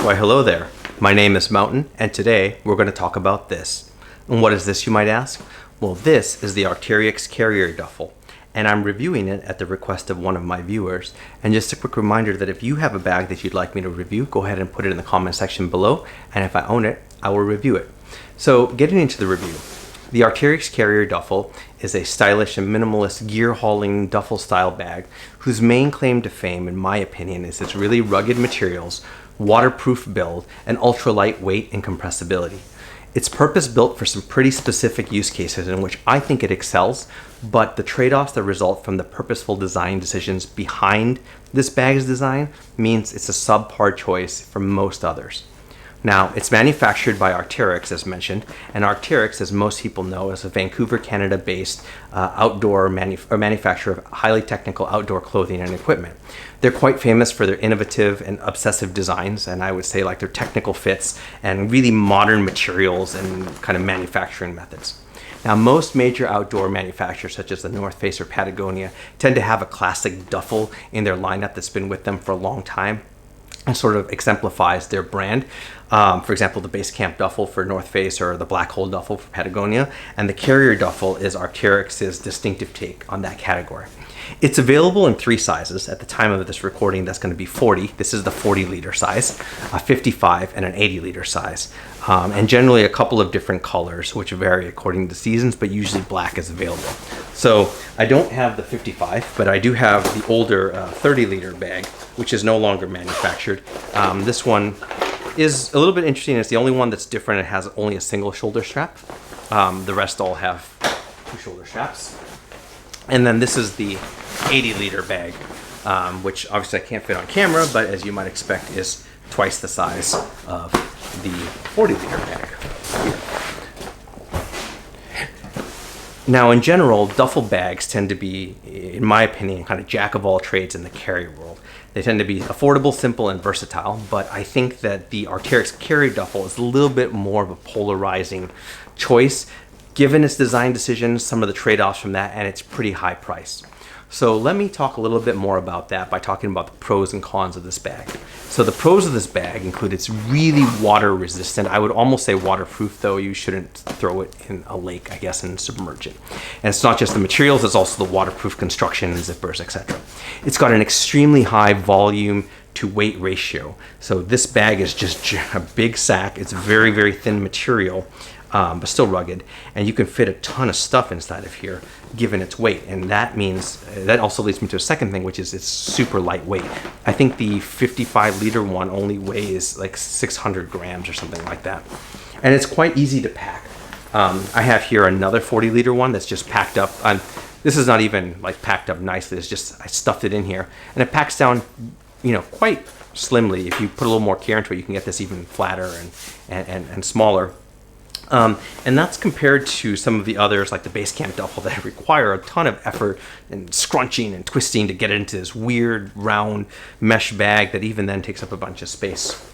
Why hello there, my name is Mountain and today we're going to talk about this. And what is this, you might ask? Well, this is the Arcteryx Carrier Duffle and I'm reviewing it at the request of one of my viewers. And just a quick reminder that if you have a bag that you'd like me to review, go ahead and put it in the comment section below, and if I own it, I will review it. So getting into the review, the Arcteryx Carrier Duffle is a stylish and minimalist gear hauling duffel style bag whose main claim to fame, in my opinion, is its really rugged materials, waterproof build, and ultra light weight and compressibility. It's purpose built for some pretty specific use cases in which I think it excels, but the trade-offs that result from the purposeful design decisions behind this bag's design means it's a subpar choice for most others. Now, it's manufactured by Arcteryx, as mentioned, and Arcteryx, as most people know, is a Vancouver, Canada-based outdoor manufacturer of highly technical outdoor clothing and equipment. They're quite famous for their innovative and obsessive designs, and I would say like their technical fits and really modern materials and kind of manufacturing methods. Now, most major outdoor manufacturers, such as the North Face or Patagonia, tend to have a classic duffel in their lineup that's been with them for a long time and sort of exemplifies their brand. For example, the Base Camp Duffle for North Face or the Black Hole Duffle for Patagonia, and the Carrier Duffle is Arcteryx's distinctive take on that category. It's available in 3 sizes. At the time of this recording, that's going to be 40. This is the 40-liter size, a 55, and an 80-liter size. And generally a couple of different colors, which vary according to seasons, but usually black is available. So I don't have the 55, but I do have the older 30-liter bag, which is no longer manufactured. This one is a little bit interesting. It's the only one that's different. It has only a single shoulder strap. The rest all have 2 shoulder straps. And then this is the 80-liter bag, which obviously I can't fit on camera, but as you might expect is twice the size of the 40-liter bag. Now, in general, duffel bags tend to be, in my opinion, kind of jack of all trades in the carry world. They tend to be affordable, simple, and versatile, but I think that the Arcteryx Carrier Duffle is a little bit more of a polarizing choice, given its design decisions, some of the trade-offs from that, and its pretty high price. So let me talk a little bit more about that by talking about the pros and cons of this bag. So the pros of this bag include it's really water resistant. I would almost say waterproof, though you shouldn't throw it in a lake, I guess, and submerge it. And it's not just the materials, it's also the waterproof construction and zippers, etc. It's got an extremely high volume to weight ratio. So this bag is just a big sack. It's very, very thin material, but still rugged, and you can fit a ton of stuff inside of here given its weight. And that means, that also leads me to a second thing, which is it's super lightweight. I think the 55-liter one only weighs like 600 grams or something like that, and it's quite easy to pack. I have here another 40-liter one that's just packed up. This is not even like packed up nicely. It's just I stuffed it in here, and it packs down, you know, quite slimly. If you put a little more care into it, you can get this even flatter and smaller. And that's compared to some of the others like the Base Camp Duffle that require a ton of effort and scrunching and twisting to get it into this weird round mesh bag that even then takes up a bunch of space.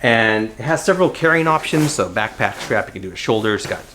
And it has several carrying options, so backpack strap, you can do it shoulders, got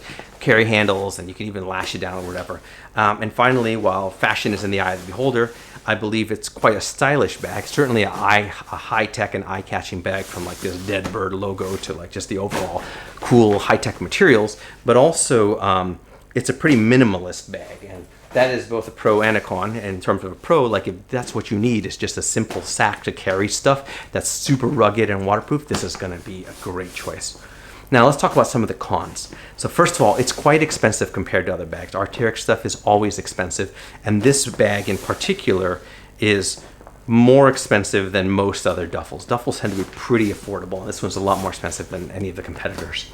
carry handles, and you can even lash it down or whatever. And finally, while fashion is in the eye of the beholder, I believe it's quite a stylish bag, certainly a high-tech and eye-catching bag, from like this dead bird logo to like just the overall cool high-tech materials, but also it's a pretty minimalist bag, and that is both a pro and a con. And in terms of a pro, like if that's what you need, is just a simple sack to carry stuff that's super rugged and waterproof, this is going to be a great choice. Now let's talk about some of the cons. So first of all, it's quite expensive compared to other bags. Arcteryx stuff is always expensive, and this bag in particular is more expensive than most other duffels. Duffels tend to be pretty affordable, and this one's a lot more expensive than any of the competitors.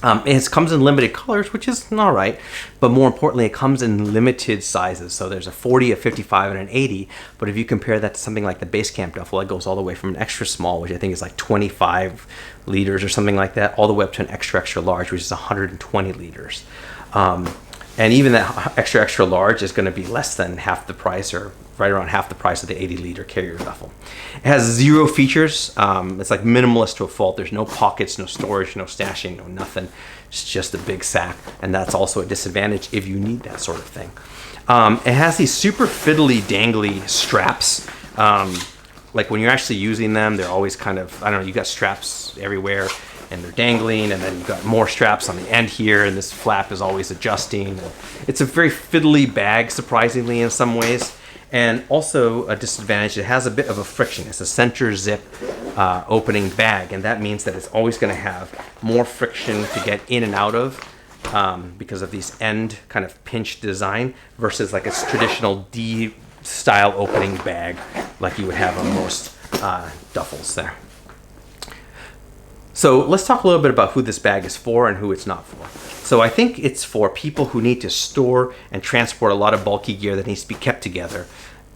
It comes in limited colors, which is all right, but more importantly, it comes in limited sizes. So there's a 40, a 55, and an 80, but if you compare that to something like the Base Camp Duffle, it goes all the way from an extra small, which I think is like 25 liters or something like that, all the way up to an extra, extra large, which is 120 liters. And even that extra, extra large is going to be less than half the price, or right around half the price of the 80-liter Carrier Duffle. It has 0 features. It's like minimalist to a fault. There's no pockets, no storage, no stashing, no nothing. It's just a big sack, and that's also a disadvantage if you need that sort of thing. It has these super fiddly, dangly straps like when you're actually using them, they're always kind of, I don't know, you got straps everywhere and they're dangling, and then you've got more straps on the end here, and this flap is always adjusting. It's a very fiddly bag, surprisingly, in some ways. And also a disadvantage, it has a bit of a friction. It's a center zip opening bag, and that means that it's always going to have more friction to get in and out of because of these end kind of pinch design versus like a traditional D style opening bag like you would have on most duffels there. So let's talk a little bit about who this bag is for and who it's not for. So I think it's for people who need to store and transport a lot of bulky gear that needs to be kept together,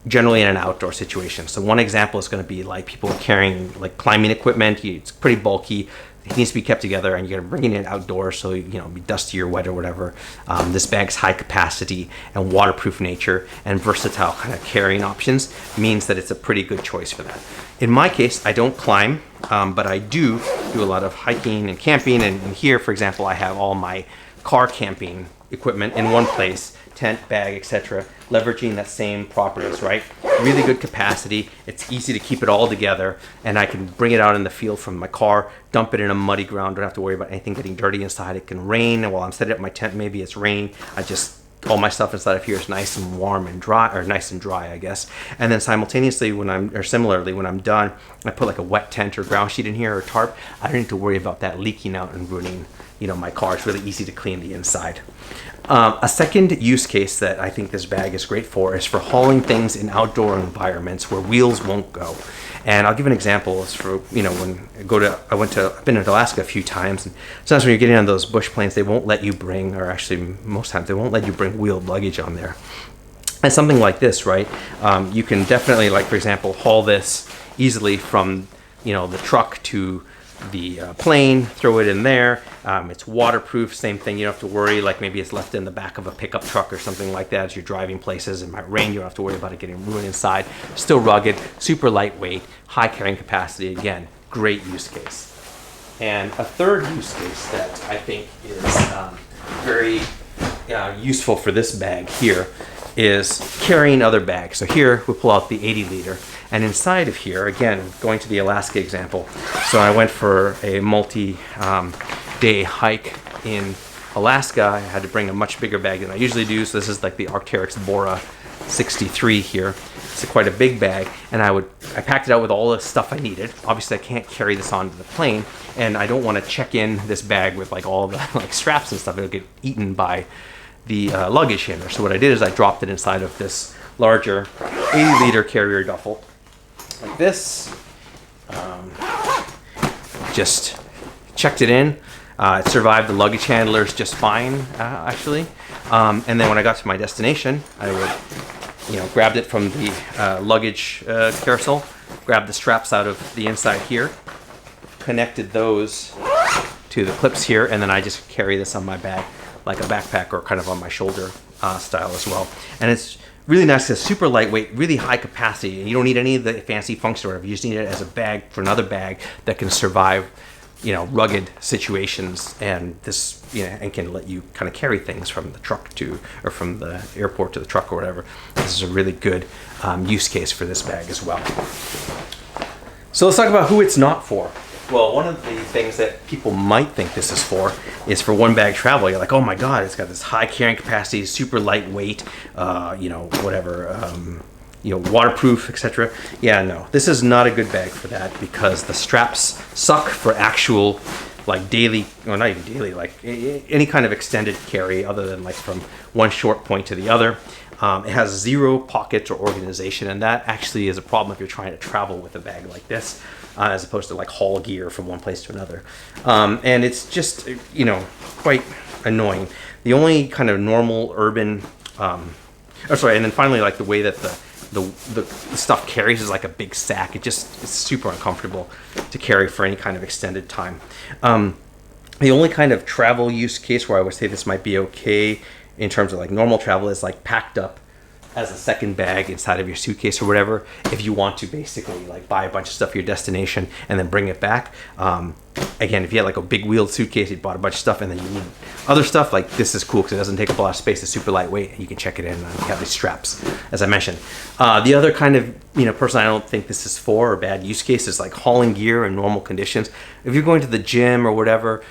generally in an outdoor situation. So one example is going to be like people carrying like climbing equipment. It's pretty bulky. It needs to be kept together, and you're bringing it outdoors, so you know, be dusty or wet or whatever. This bag's high capacity and waterproof nature and versatile kind of carrying options means that it's a pretty good choice for that. In my case, I don't climb, but I do a lot of hiking and camping. And here, for example, I have all my car camping equipment in one place, tent, bag, etc., leveraging that same properties, right? Really good capacity. It's easy to keep it all together, and I can bring it out in the field from my car, dump it in a muddy ground, don't have to worry about anything getting dirty inside. It can rain, and while I'm setting up my tent, maybe it's raining, all my stuff inside of here is nice and warm and dry, or nice and dry, I guess. And then simultaneously, similarly, when I'm done, I put like a wet tent or ground sheet in here or tarp. I don't need to worry about that leaking out and ruining, you know, my car. It's really easy to clean the inside. A second use case that I think this bag is great for is for hauling things in outdoor environments where wheels won't go. And I'll give an example. It's for, you know, when I've been in Alaska a few times, and sometimes when you're getting on those bush planes, they won't let you bring, or actually most times they won't let you bring wheeled luggage on there. And something like this, right? You can definitely, like for example, haul this easily from, you know, the truck to the plane, throw it in there. It's waterproof, same thing. You don't have to worry, like maybe it's left in the back of a pickup truck or something like that as you're driving places. It might rain, you don't have to worry about it getting ruined inside. Still rugged, super lightweight, high carrying capacity. Again, great use case. And a third use case that I think is very useful for this bag here is carrying other bags. So here we pull out the 80 liter, and inside of here, again, going to the Alaska example, so I went for a multi-day hike in Alaska. I had to bring a much bigger bag than I usually do, so this is like the Arcteryx Bora 63 here. It's quite a big bag, and I packed it out with all the stuff I needed. Obviously I can't carry this onto the plane, and I don't want to check in this bag with like all the like straps and stuff. It'll get eaten by the luggage handler. So what I did is I dropped it inside of this larger 80 liter carrier duffel like this. Just checked it in. It survived the luggage handlers just fine, actually. And then when I got to my destination, I would, you know, grabbed it from the luggage carousel, grabbed the straps out of the inside here, connected those to the clips here, and then I just carry this on my bag like a backpack or kind of on my shoulder style as well. And it's really nice. It's super lightweight, really high capacity, and you don't need any of the fancy function or whatever. You just need it as a bag for another bag that can survive, you know, rugged situations, and this, you know, and can let you kind of carry things from the truck to, or from the airport to the truck or whatever. This is a really good use case for this bag as well. So let's talk about who it's not for. Well, one of the things that people might think this is for one bag travel. You're like, oh my God, it's got this high carrying capacity, super lightweight, you know, whatever, you know, waterproof, etc. Yeah, no, this is not a good bag for that, because the straps suck for actual, like daily, or not even daily, like any kind of extended carry other than like from one short point to the other. It has zero pockets or organization, and that actually is a problem if you're trying to travel with a bag like this, as opposed to like haul gear from one place to another. And it's just, you know, quite annoying. The only kind of normal urban, and then finally, like the way that the stuff carries is like a big sack. It's super uncomfortable to carry for any kind of extended time. The only kind of travel use case where I would say this might be okay in terms of like normal travel is like packed up as a second bag inside of your suitcase or whatever, if you want to basically like buy a bunch of stuff for your destination and then bring it back. Again, if you had like a big wheeled suitcase, you bought a bunch of stuff and then you need other stuff, like this is cool because it doesn't take up a lot of space. It's super lightweight. You can check it in. You have these straps, as I mentioned. The other kind of, person I don't think this is for, or bad use case, is like hauling gear in normal conditions. If you're going to the gym or whatever,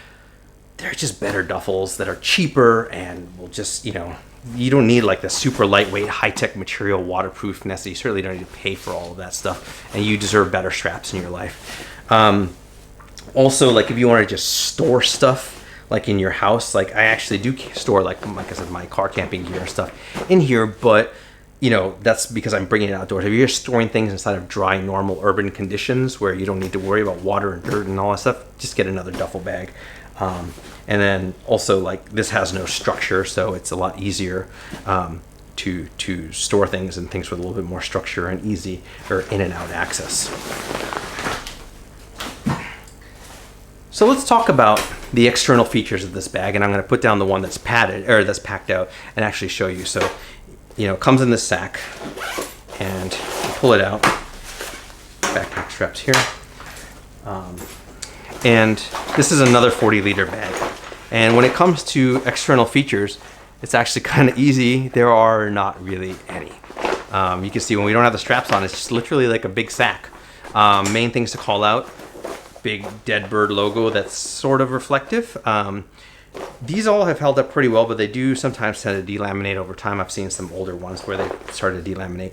there are just better duffels that are cheaper and will just, you don't need like the super lightweight, high-tech material, waterproofness. You certainly don't need to pay for all of that stuff, and you deserve better straps in your life. Also, like if you want to just store stuff, like in your house, like I actually do store like I said, my car camping gear and stuff in here, but that's because I'm bringing it outdoors. If you're storing things inside of dry, normal urban conditions where you don't need to worry about water and dirt and all that stuff, just get another duffel bag. And then also, like, this has no structure, so it's a lot easier to store things and things with a little bit more structure and easy or in and out access. So let's talk about the external features of this bag, and I'm going to put down the one that's padded or that's packed out and actually show you. So, it comes in this sack, and you pull it out. Backpack straps here. And this is another 40-liter bag. And when it comes to external features, it's actually kind of easy. There are not really any. You can see when we don't have the straps on, it's just literally like a big sack. Main things to call out: big dead bird logo that's sort of reflective. These all have held up pretty well, but they do sometimes tend to delaminate over time. I've seen some older ones where they started to delaminate.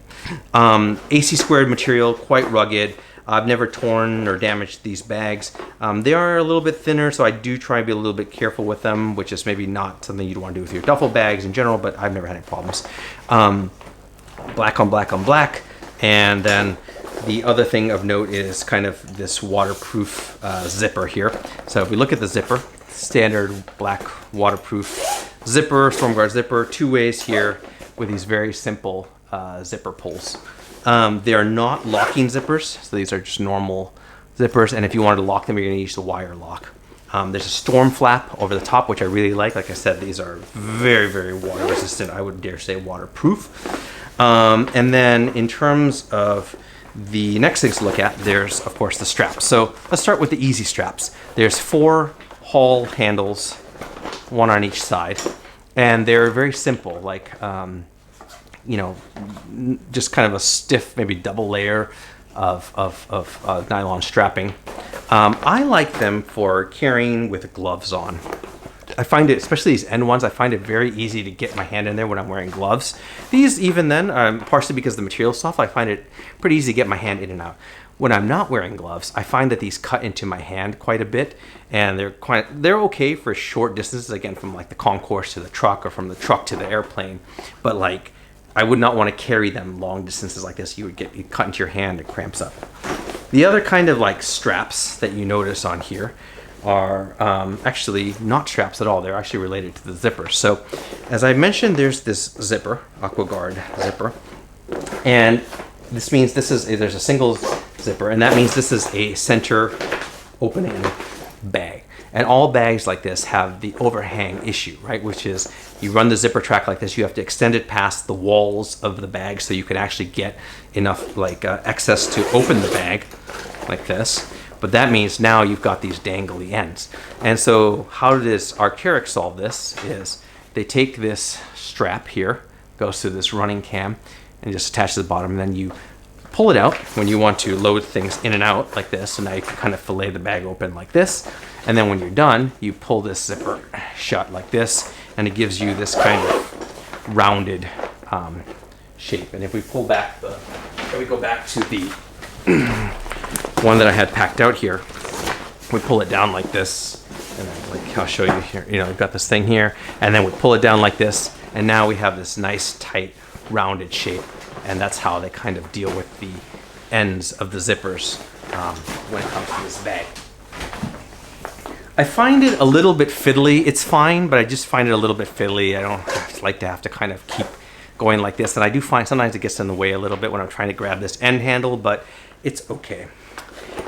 AC squared material, quite rugged. I've never torn or damaged these bags. They are a little bit thinner, so I do try to be a little bit careful with them, which is maybe not something you'd want to do with your duffel bags in general, but I've never had any problems. Black on black on black. And then the other thing of note is kind of this waterproof zipper here. So if we look at the zipper, standard black waterproof zipper, storm guard zipper, two ways here with these very simple zipper pulls. They are not locking zippers, so these are just normal zippers, and if you wanted to lock them, you're going to use the wire lock. There's a storm flap over the top, which I really like. Like I said, these are very, very water resistant. I would dare say waterproof. And then in terms of the next things to look at, there's, of course, the straps. So let's start with the easy straps. There's 4 haul handles, one on each side, and they're very simple, like just kind of a stiff, maybe double layer of nylon strapping. I like them for carrying with gloves on. I find it, especially these end ones, I find it very easy to get my hand in there when I'm wearing gloves. These, even then, partially because the material's soft, I find it pretty easy to get my hand in and out. When I'm not wearing gloves, I find that these cut into my hand quite a bit, and they're okay for short distances, again, from like the concourse to the truck or from the truck to the airplane, but like I would not want to carry them long distances like this. You cut into your hand, it cramps up. The other kind of like straps that you notice on here are actually not straps at all. They're actually related to the zipper. So as I mentioned, there's this zipper, AquaGuard zipper, and this means there's a single zipper, and that means this is a center opening bag. And all bags like this have the overhang issue, right? Which is you run the zipper track like this, you have to extend it past the walls of the bag so you can actually get enough excess to open the bag like this. But that means now you've got these dangly ends. And so how does Arcteryx solve this is they take this strap here, goes to this running cam, and just attach to the bottom, and then you pull it out when you want to load things in and out like this. So now you can kind of fillet the bag open like this. And then when you're done, you pull this zipper shut like this, and it gives you this kind of rounded shape. And if we pull back we go back to the one that I had packed out here, we pull it down like this, and then, like I'll show you here, we've got this thing here, and then we pull it down like this, and now we have this nice tight rounded shape. And that's how they kind of deal with the ends of the zippers when it comes to this bag. I find it a little bit fiddly. It's fine, but I just find it a little bit fiddly. I don't like to have to kind of keep going like this. And I do find sometimes it gets in the way a little bit when I'm trying to grab this end handle, but it's okay.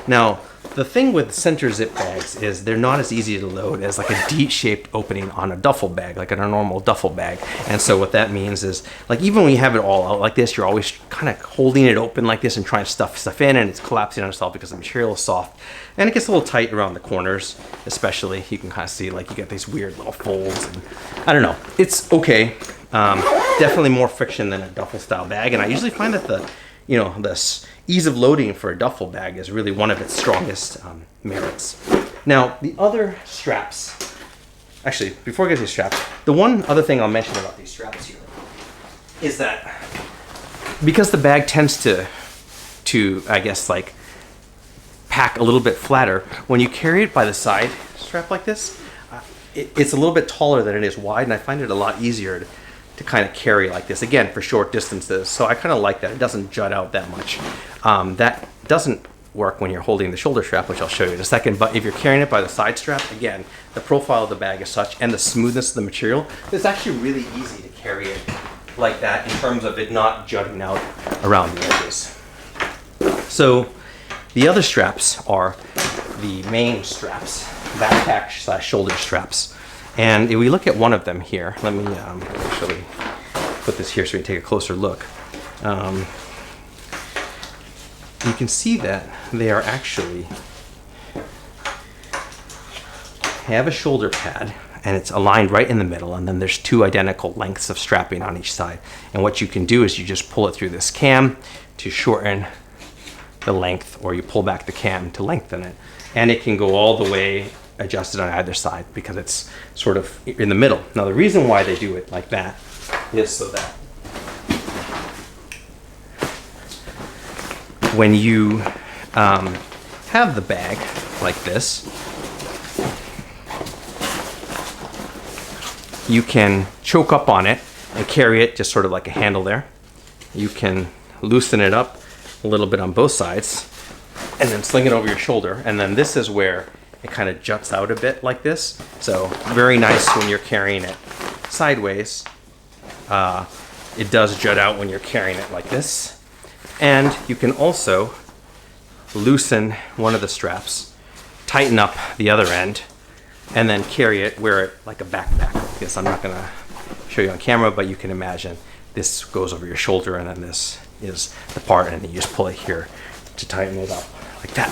Now, the thing with center zip bags is they're not as easy to load as like a D-shaped opening on a duffel bag, like in a normal duffel bag. And so what that means is, like, even when you have it all out like this, you're always kind of holding it open like this and trying to stuff stuff in, and it's collapsing on itself because the material is soft. And it gets a little tight around the corners, especially. You can kind of see, like, you get these weird little folds. And I don't know. It's okay. Definitely more friction than a duffel style bag. And I usually find that the ease of loading for a duffel bag is really one of its strongest merits. Now, the other straps, actually, before I get to these straps, the one other thing I'll mention about these straps here is that because the bag tends to I guess, like, pack a little bit flatter, when you carry it by the side strap like this, it's a little bit taller than it is wide, and I find it a lot easier to kind of carry like this, again, for short distances. So I kind of like that. It doesn't jut out that much. That doesn't work when you're holding the shoulder strap, which I'll show you in a second. But if you're carrying it by the side strap, again, the profile of the bag is such, and the smoothness of the material, it's actually really easy to carry it like that in terms of it not jutting out around the edges. So the other straps are the main straps, backpack / shoulder straps. And if we look at one of them here, let me actually put this here so we can take a closer look. You can see that they are actually have a shoulder pad, and it's aligned right in the middle, and then there's two identical lengths of strapping on each side. And what you can do is you just pull it through this cam to shorten the length, or you pull back the cam to lengthen it. And it can go all the way adjusted on either side because it's sort of in the middle. Now, the reason why they do it like that is so that when you have the bag like this, you can choke up on it and carry it just sort of like a handle there. You can loosen it up a little bit on both sides and then sling it over your shoulder. And then this is where it kind of juts out a bit like this. So very nice when you're carrying it sideways. It does jut out when you're carrying it like this. And you can also loosen one of the straps, tighten up the other end, and then carry it, wear it like a backpack. I guess I'm not gonna show you on camera, but you can imagine this goes over your shoulder, and then this is the part, and then you just pull it here to tighten it up like that.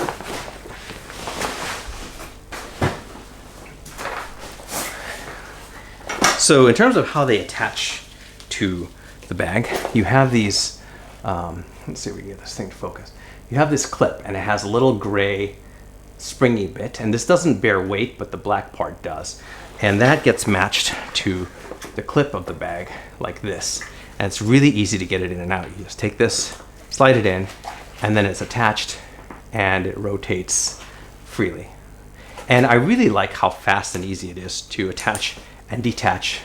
So in terms of how they attach to the bag, you have these, let's see if we can get this thing to focus. You have this clip, and it has a little gray springy bit, and this doesn't bear weight, but the black part does. And that gets matched to the clip of the bag like this. And it's really easy to get it in and out. You just take this, slide it in, and then it's attached, and it rotates freely. And I really like how fast and easy it is to attach and detach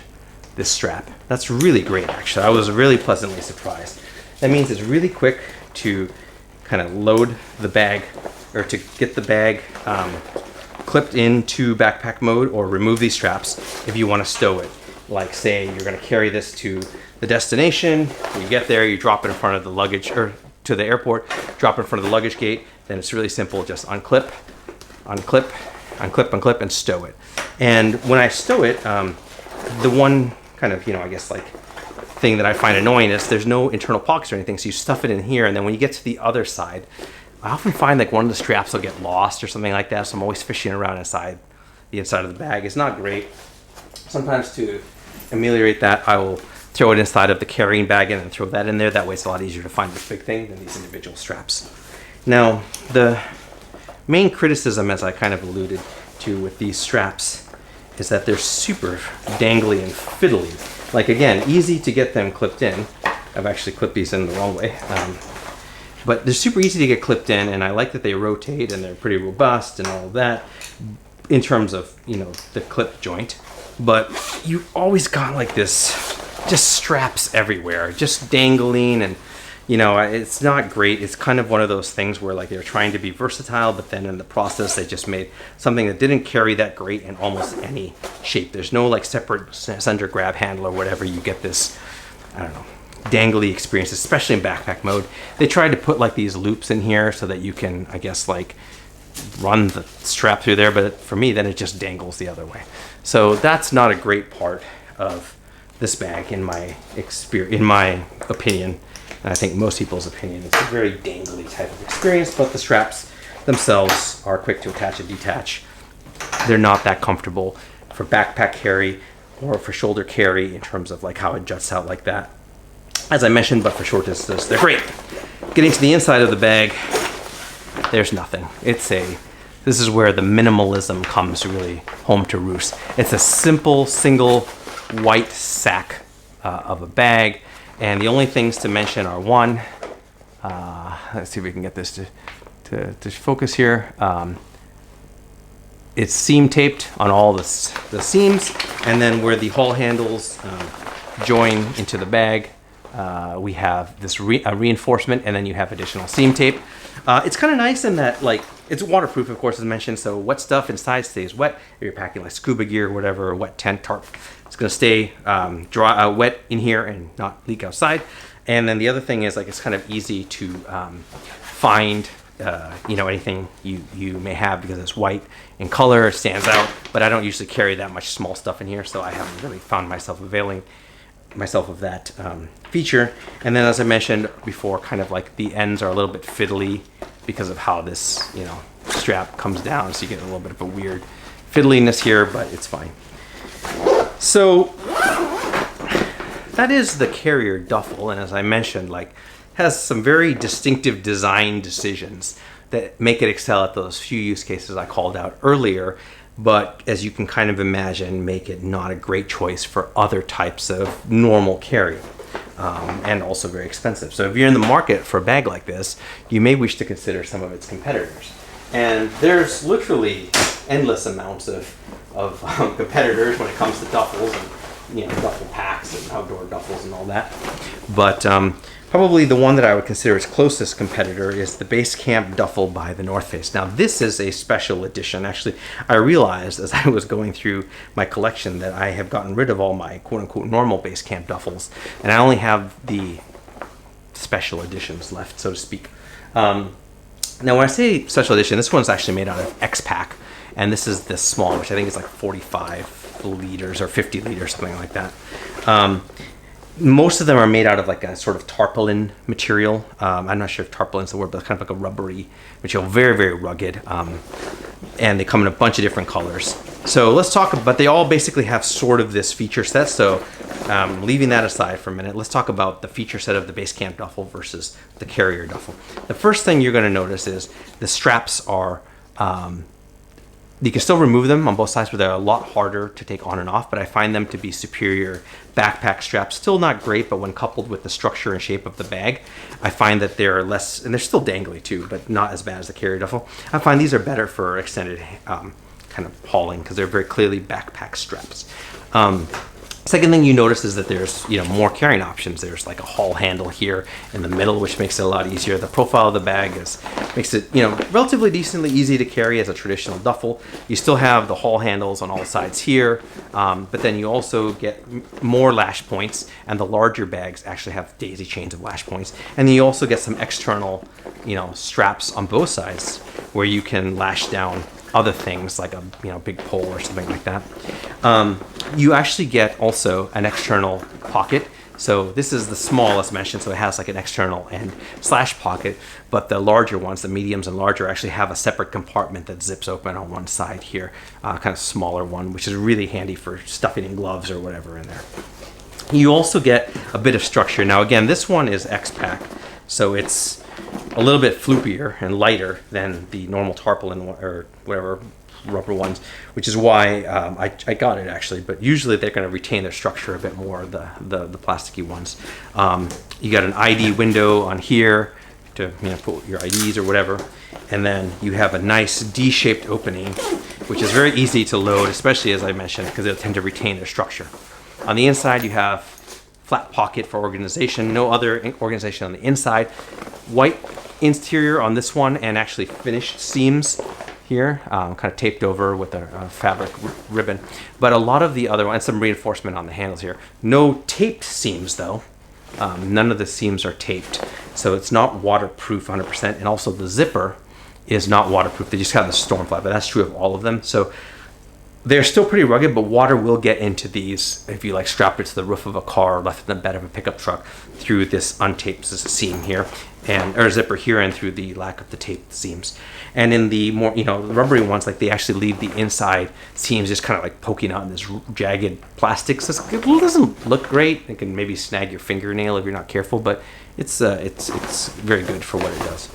this strap. That's really great, actually. I was really pleasantly surprised. That means it's really quick to kind of load the bag, or to get the bag clipped into backpack mode, or remove these straps if you want to stow it. Like, say you're going to carry this to the destination, you get there, you drop it in front of the luggage, or to the airport, drop it in front of the luggage gate, then it's really simple, just unclip, unclip, unclip, unclip, and stow it. And when I stow it, the one kind of, I guess, like, thing that I find annoying is there's no internal pockets or anything, so you stuff it in here, and then when you get to the other side, I often find like one of the straps will get lost or something like that, so I'm always fishing around inside the inside of the bag. It's not great. Sometimes to ameliorate that, I will throw it inside of the carrying bag and then throw that in there. That way it's a lot easier to find this big thing than these individual straps. Now, the main criticism, as I kind of alluded to with these straps, is that they're super dangly and fiddly. Like, again, easy to get them clipped in. I've actually clipped these in the wrong way. But they're super easy to get clipped in, and I like that they rotate and they're pretty robust and all of that in terms of, the clip joint. But you always got like this, just straps everywhere, just dangling, and it's not great. It's kind of one of those things where, like, they're trying to be versatile, but then in the process they just made something that didn't carry that great in almost any shape. There's no like separate center grab handle or whatever. You get this, I don't know, dangly experience, especially in backpack mode. They tried to put like these loops in here so that you can, I guess, like, run the strap through there, but for me, then it just dangles the other way. So that's not a great part of this bag in my opinion. And I think most people's opinion. It's a very dangly type of experience, but the straps themselves are quick to attach and detach. They're not that comfortable for backpack carry or for shoulder carry in terms of like how it juts out like that. As I mentioned, but for short distances, they're great. Getting to the inside of the bag, there's nothing. This is where the minimalism comes really home to roost. It's a simple, single white sack of a bag. And the only things to mention are one, let's see if we can get this to focus here. It's seam taped on all the seams, and then where the hull handles join into the bag, we have this reinforcement, and then you have additional seam tape. It's kind of nice in that, like, it's waterproof, of course, as mentioned, so wet stuff inside stays wet. If you're packing like scuba gear or whatever, or wet tent, tarp, it's going to stay wet in here and not leak outside. And then the other thing is, like, it's kind of easy to find anything you may have because it's white in color, it stands out, but I don't usually carry that much small stuff in here, so I haven't really found myself availing myself of that feature. And then, as I mentioned before, kind of like the ends are a little bit fiddly because of how this strap comes down, so you get a little bit of a weird fiddliness here, but it's fine. So that is the Carrier Duffle, and as I mentioned, like, has some very distinctive design decisions that make it excel at those few use cases I called out earlier, but as you can kind of imagine, make it not a great choice for other types of normal carry, and also very expensive. So if you're in the market for a bag like this, you may wish to consider some of its competitors. And there's literally endless amounts of competitors when it comes to duffels and duffel packs and outdoor duffels and all that. But probably the one that I would consider its closest competitor is the Basecamp Duffle by the North Face. Now, this is a special edition. Actually, I realized as I was going through my collection that I have gotten rid of all my quote-unquote normal Basecamp duffels, and I only have the special editions left, so to speak. Now, when I say special edition, this one's actually made out of X-Pack, and this is the small, which I think is like 45 liters or 50 liters, something like that. Most of them are made out of like a sort of tarpaulin material. I'm not sure if tarpaulin's the word, but it's kind of like a rubbery material, very, very rugged. And they come in a bunch of different colors. So let's talk about, they all basically have sort of this feature set. So leaving that aside for a minute, let's talk about the feature set of the Basecamp Duffle versus the Carrier Duffle. The first thing you're going to notice is the straps are, you can still remove them on both sides, but they're a lot harder to take on and off, but I find them to be superior backpack straps. Still not great, but when coupled with the structure and shape of the bag, I find that they're less, and they're still dangly too, but not as bad as the Carrier Duffle. I find these are better for extended kind of hauling because they're very clearly backpack straps. Second thing you notice is that there's more carrying options. There's like a haul handle here in the middle, which makes it a lot easier. The profile of the bag makes it relatively decently easy to carry as a traditional duffel. You still have the haul handles on all sides here, but then you also get more lash points, and the larger bags actually have daisy chains of lash points. And then you also get some external straps on both sides where you can lash down other things like a big pole or something like that. You actually get also an external pocket. So this is the smallest mentioned, so it has like an external and slash pocket, but the larger ones, the mediums and larger, actually have a separate compartment that zips open on one side here, kind of smaller one, which is really handy for stuffing in gloves or whatever in there. You also get a bit of structure. Now again, this one is X-Pack, so it's a little bit floopier and lighter than the normal tarpaulin or whatever rubber ones, which is why I got it actually, but usually they're going to retain their structure a bit more, the plasticky ones. You got an ID window on here to put your IDs or whatever, and then you have a nice D-shaped opening, which is very easy to load, especially as I mentioned, because they'll tend to retain their structure. On the inside you have flat pocket for organization, no other organization on the inside. White interior on this one, and actually finished seams here, kind of taped over with a fabric ribbon. But a lot of the other ones, some reinforcement on the handles here. No taped seams though. None of the seams are taped, so it's not waterproof 100%. And also the zipper is not waterproof. They just have the storm flat, but that's true of all of them. So they're still pretty rugged, but water will get into these if you like strap it to the roof of a car or left it in the bed of a pickup truck through this untaped seam here, or zipper here, and through the lack of the taped seams. And in the more, the rubbery ones, like they actually leave the inside seams just kind of like poking out in this jagged plastic. So it doesn't look great. It can maybe snag your fingernail if you're not careful, but it's very good for what it does.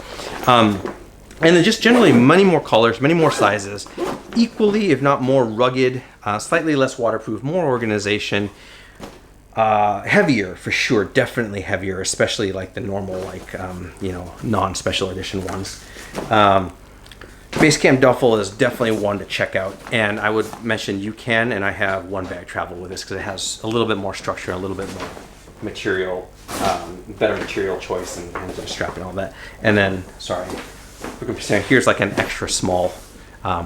And then just generally many more colors, many more sizes, equally, if not more rugged, slightly less waterproof, more organization, heavier for sure, definitely heavier, especially like the normal, like, non-special edition ones. Basecamp Duffle is definitely one to check out, and I would mention you can, and I have one bag travel with this because it has a little bit more structure, a little bit more material, better material choice, and the strap and all that. And then, sorry, here's like an extra small,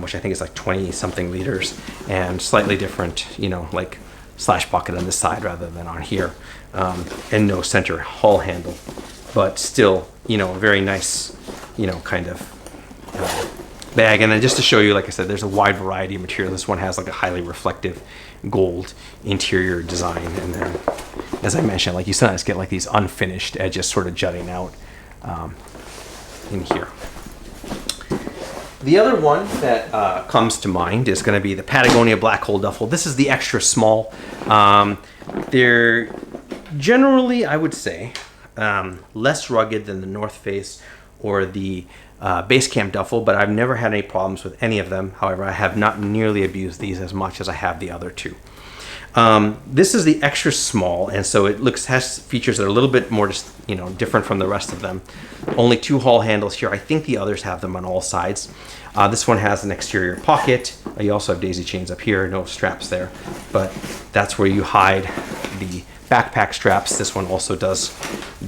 which I think is like 20 something liters, and slightly different, like slash pocket on this side rather than on here, and no center hull handle, but still, very nice, kind of bag. And then just to show you, like I said, there's a wide variety of material. This one has like a highly reflective gold interior design, and then, as I mentioned, like you sometimes get like these unfinished edges sort of jutting out in here. The other one that comes to mind is going to be the Patagonia Black Hole Duffle. This is the extra small. They're generally, I would say, less rugged than the North Face or the Basecamp Duffle, but I've never had any problems with any of them. However, I have not nearly abused these as much as I have the other two. This is the extra small, and so it has features that are a little bit more different from the rest of them. Only 2 hull handles here. I think the others have them on all sides. This one has an exterior pocket. You also have daisy chains up here, no straps there, but that's where you hide the backpack straps. This one also does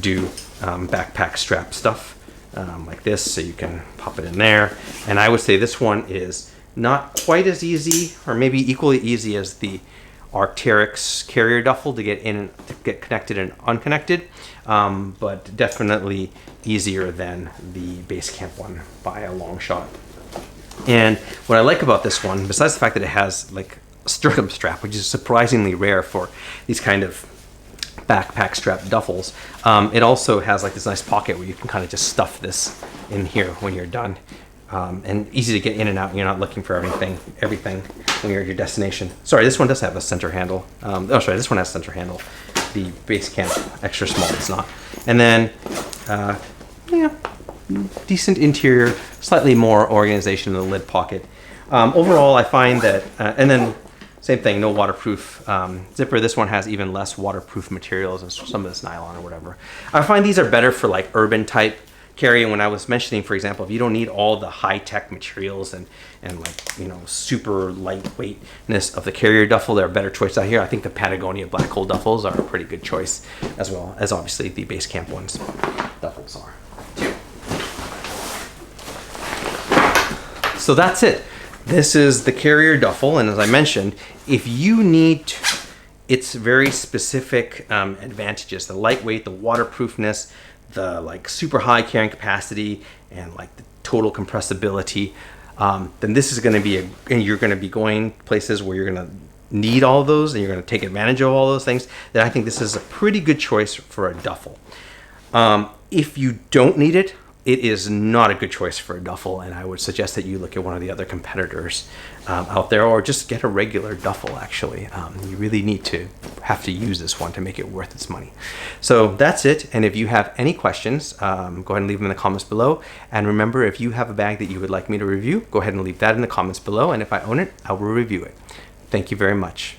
do backpack strap stuff like this, so you can pop it in there. And I would say this one is not quite as easy, or maybe equally easy as the Arcteryx Carrier Duffle to get in, to get connected and unconnected, but definitely easier than the Basecamp one by a long shot. And what I like about this one, besides the fact that it has like a sternum strap, which is surprisingly rare for these kind of backpack strap duffels, it also has like this nice pocket where you can kind of just stuff this in here when you're done. And easy to get in and out. You're not looking for everything when you're at your destination. Sorry, this one does have a center handle. This one has a center handle. The Basecamp extra small does not. And then, decent interior, slightly more organization in the lid pocket. Overall, I find that, and then same thing, no waterproof zipper. This one has even less waterproof materials and some of this nylon or whatever. I find these are better for like urban type carry. And when I was mentioning, for example, if you don't need all the high-tech materials and like, super lightweightness of the Carrier Duffle, there are better choices out here. I think the Patagonia Black Hole Duffles are a pretty good choice, as well as obviously the Basecamp ones. Duffles are too. So that's it. This is the Carrier Duffle, and as I mentioned, if you need its very specific advantages, the lightweight, the waterproofness, the like super high carrying capacity, and like the total compressibility, then this is going to be and you're going to be going places where you're going to need all of those, and you're going to take advantage of all those things, then I think this is a pretty good choice for a duffel. If you don't need it, it is not a good choice for a duffel, and I would suggest that you look at one of the other competitors out there, or just get a regular duffel. Actually, you really need to have to use this one to make it worth its money. So that's it, and if you have any questions, go ahead and leave them in the comments below. And remember, if you have a bag that you would like me to review, go ahead and leave that in the comments below, and if I own it, I will review it. Thank you very much.